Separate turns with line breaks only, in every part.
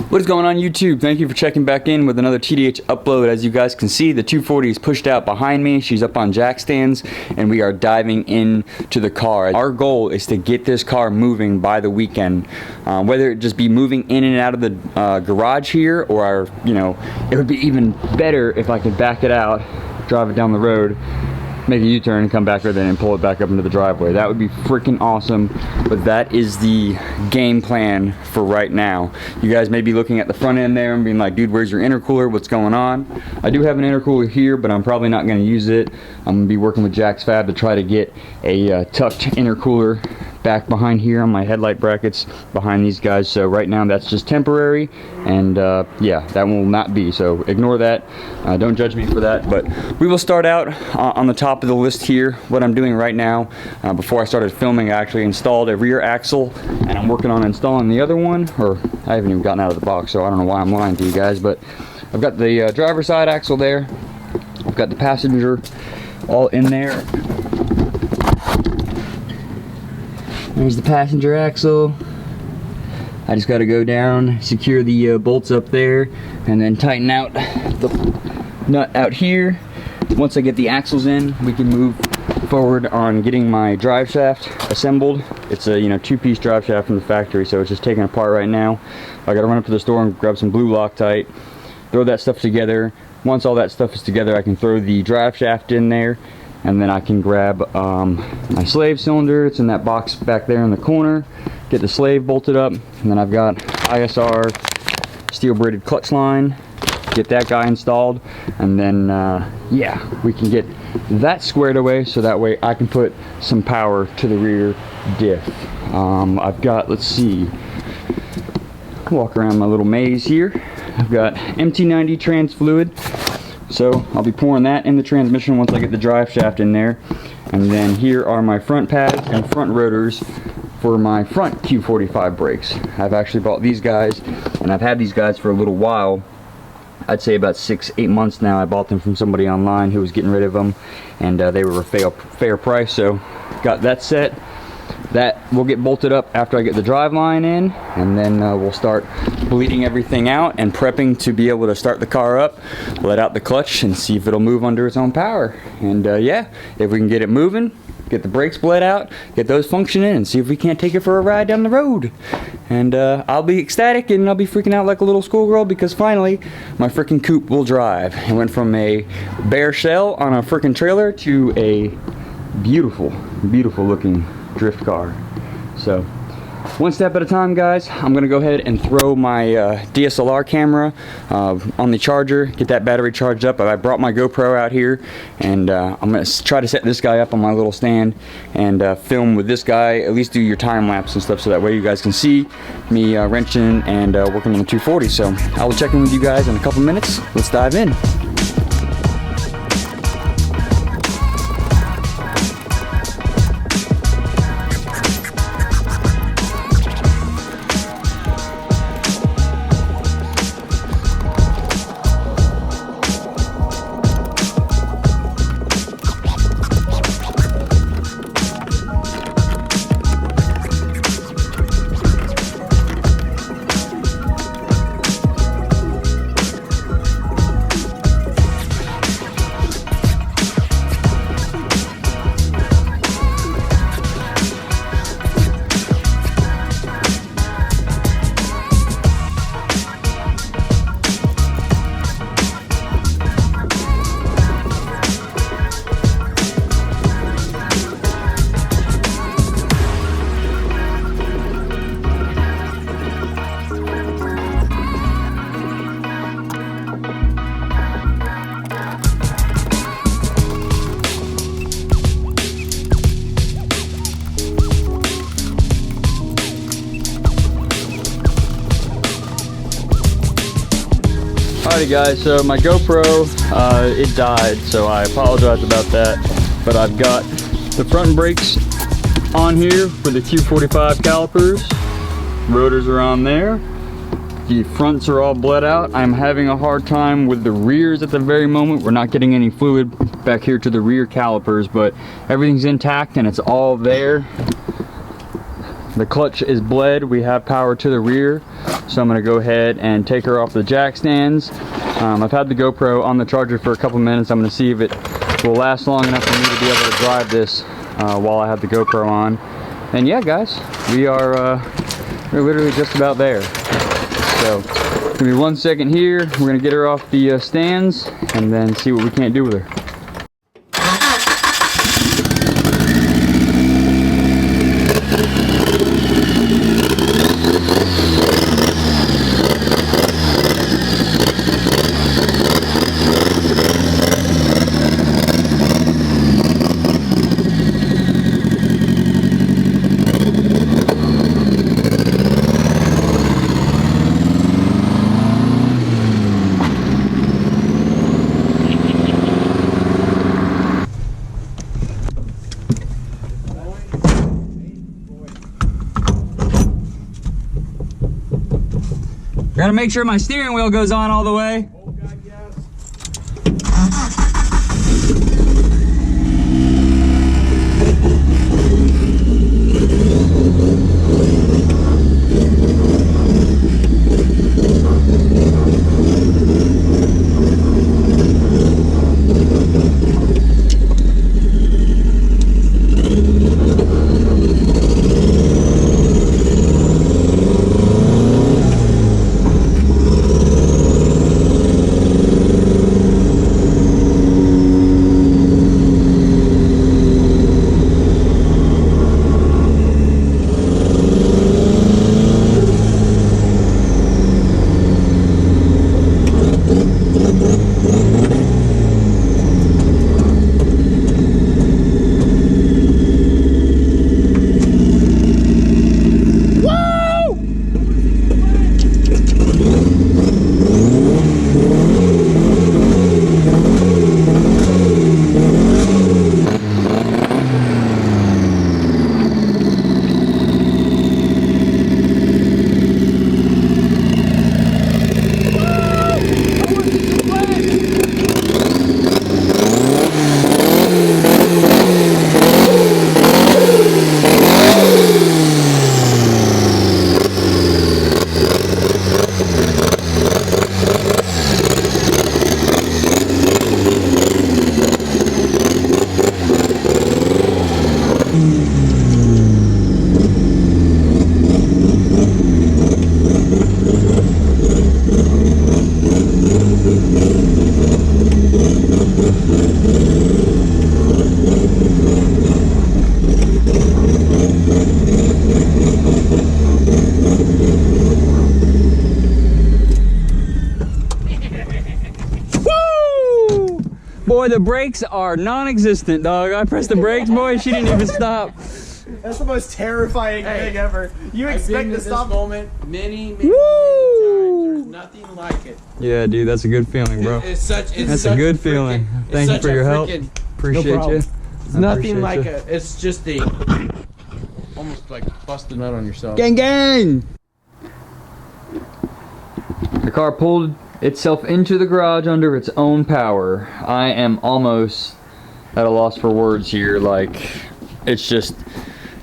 What is going on YouTube? Thank you for checking back in with another TDH upload. As you guys can see, the 240 is pushed out behind me. She's up on jack stands and we are diving into the car. Our goal is to get this car moving by the weekend. Whether it just be moving in and out of the garage here, or it would be even better if I could back it out, drive it down the road, make a U-turn and come back with it and pull it back up into the driveway. That would be freaking awesome, but that is the game plan for right now. You guys may be looking at the front end there and being like, dude, where's your intercooler? What's going on? I do have an intercooler here, but I'm probably not going to use it. I'm going to be working with Jack's Fab to try to get a tucked intercooler back behind here on my headlight brackets behind these guys. So right now that's just temporary, and yeah, that will not be, so ignore that. Don't judge me for that, but we will start out on the top of the list here. What I'm doing right now, before I started filming, I actually installed a rear axle and I'm working on installing the other one, or I haven't even gotten out of the box, so I don't know why I'm lying to you guys, but I've got the driver's side axle there. I've got the passenger all in there. There's the passenger axle. I just got to go down, secure the bolts up there, and then tighten out the nut out here. Once I get the axles in, we can move forward on getting my drive shaft assembled. It's a two-piece drive shaft from the factory, so it's just taken apart right now. I got to run up to the store and grab some blue Loctite, throw that stuff together. Once all that stuff is together, I can throw the drive shaft in there, and then I can grab my slave cylinder. It's in that box back there in the corner. Get the slave bolted up, and then I've got ISR steel braided clutch line. Get that guy installed, and then yeah, we can get that squared away, so that way I can put some power to the rear diff. I've got, let's see, walk around my little maze here. I've got MT90 trans fluid. So I'll be pouring that in the transmission once I get the drive shaft in there. And then here are my front pads and front rotors for my front Q45 brakes. I've actually bought these guys, and I've had these guys for a little while. I'd say about 6-8 months now. I bought them from somebody online who was getting rid of them, and they were a fair price. So got that set. That will get bolted up after I get the drive line in, and then we'll start bleeding everything out and prepping to be able to start the car up, let out the clutch, and see if it'll move under its own power. And yeah, if we can get it moving, get the brakes bled out, get those functioning, and see if we can't take it for a ride down the road. And I'll be ecstatic, and I'll be freaking out like a little schoolgirl, because finally my freaking coupe will drive. It went from a bare shell on a freaking trailer to a beautiful, beautiful looking drift car. So one step at a time, guys. I'm gonna go ahead and throw my DSLR camera on the charger, get that battery charged up. I brought my GoPro out here, and I'm gonna try to set this guy up on my little stand and film with this guy, at least do your time lapse and stuff, so that way you guys can see me wrenching and working on the 240. So I will check in with you guys in a couple minutes. Let's dive in. Alrighty guys, so my GoPro, it died, so I apologize about that, but I've got the front brakes on here for the Q45 calipers. Rotors are on there. The fronts are all bled out. I'm having a hard time with the rears at the very moment. We're not getting any fluid back here to the rear calipers, but everything's intact and it's all there. The clutch is bled. We have power to the rear, so I'm going to go ahead and take her off the jack stands. I've had the GoPro on the charger for a couple minutes. I'm going to see if it will last long enough for me to be able to drive this while I have the GoPro on. And yeah, guys, we're literally just about there. So give me 1 second here. We're going to get her off the stands and then see what we can't do with her. Gotta make sure my steering wheel goes on all the way.
Oh God, yes.
Boy, the brakes are non-existent, dog. I pressed the brakes, boy, she didn't even stop.
That's the most terrifying thing ever. You expect to stop
this moment many times. There's nothing like it.
Yeah, dude, that's a good feeling, bro. That's a good feeling. Thank you for your help. Appreciate you.
It's nothing like it. It's just a almost like bust a nut on yourself.
Gang, gang! The car pulled itself into the garage under its own power. I am almost at a loss for words here. Like, it's just,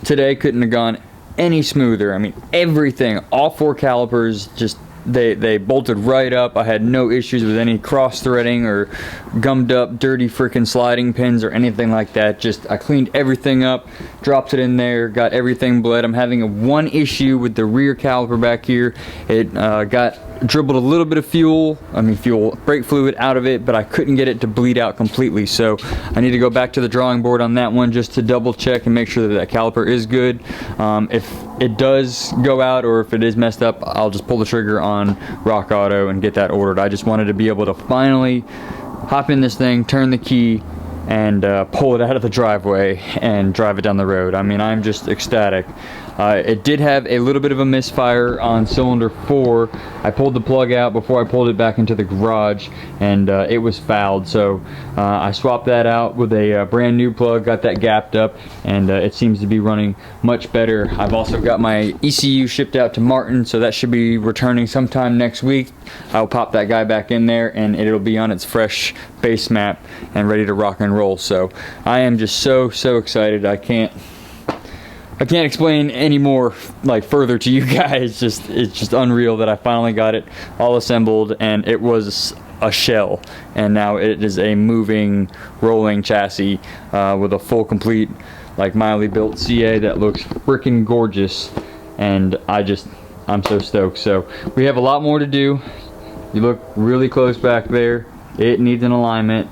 today couldn't have gone any smoother. I mean, everything, all 4 calipers, just they bolted right up. I had no issues with any cross threading or gummed up dirty freaking sliding pins or anything like that. Just I cleaned everything up, dropped it in there, got everything bled. I'm having one issue with the rear caliper back here. It got dribbled a little bit of brake fluid out of it, but I couldn't get it to bleed out completely. So I need to go back to the drawing board on that one just to double check and make sure that caliper is good. If it does go out or if it is messed up, I'll just pull the trigger on Rock Auto and get that ordered. I just wanted to be able to finally hop in this thing, turn the key, and pull it out of the driveway and drive it down the road. I mean, I'm just ecstatic. It did have a little bit of a misfire on cylinder 4. I pulled the plug out before I pulled it back into the garage, and it was fouled. So I swapped that out with a brand new plug, got that gapped up, and it seems to be running much better. I've also got my ECU shipped out to Martin, so that should be returning sometime next week. I'll pop that guy back in there, and it'll be on its fresh base map and ready to rock and roll. So I am just so excited. I can't I can't explain any more like further to you guys. It's just unreal that I finally got it all assembled, and it was a shell, and now it is a moving, rolling chassis with a full, complete, like mildly built CA that looks freaking gorgeous, and I'm so stoked. So we have a lot more to do. You look really close back there. It needs an alignment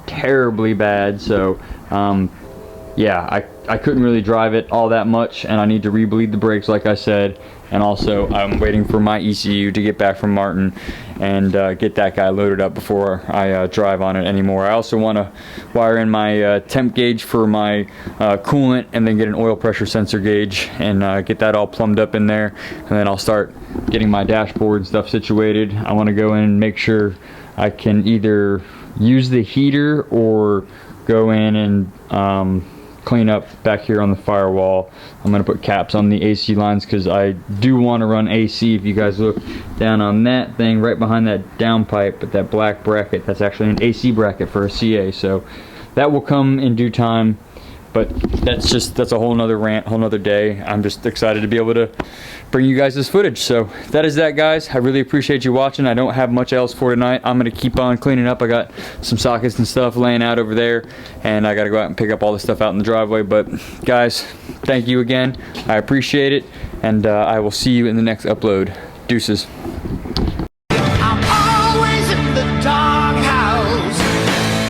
terribly bad, so yeah, I couldn't really drive it all that much, and I need to rebleed the brakes like I said, and also I'm waiting for my ECU to get back from Martin and get that guy loaded up before I drive on it anymore. I also want to wire in my temp gauge for my coolant, and then get an oil pressure sensor gauge and get that all plumbed up in there, and then I'll start getting my dashboard and stuff situated. I want to go in and make sure I can either use the heater or go in and clean up back here on the firewall. I'm going to put caps on the AC lines because I do want to run AC. If you guys look down on that thing right behind that downpipe, but that black bracket, that's actually an AC bracket for a CA, so that will come in due time. But that's a whole nother rant, whole nother day. I'm just excited to be able to bring you guys this footage. So that is that, guys. I really appreciate you watching. I don't have much else for tonight. I'm gonna keep on cleaning up. I got some sockets and stuff laying out over there, and I gotta go out and pick up all the stuff out in the driveway. But guys, thank you again. I appreciate it, and I will see you in the next upload. Deuces.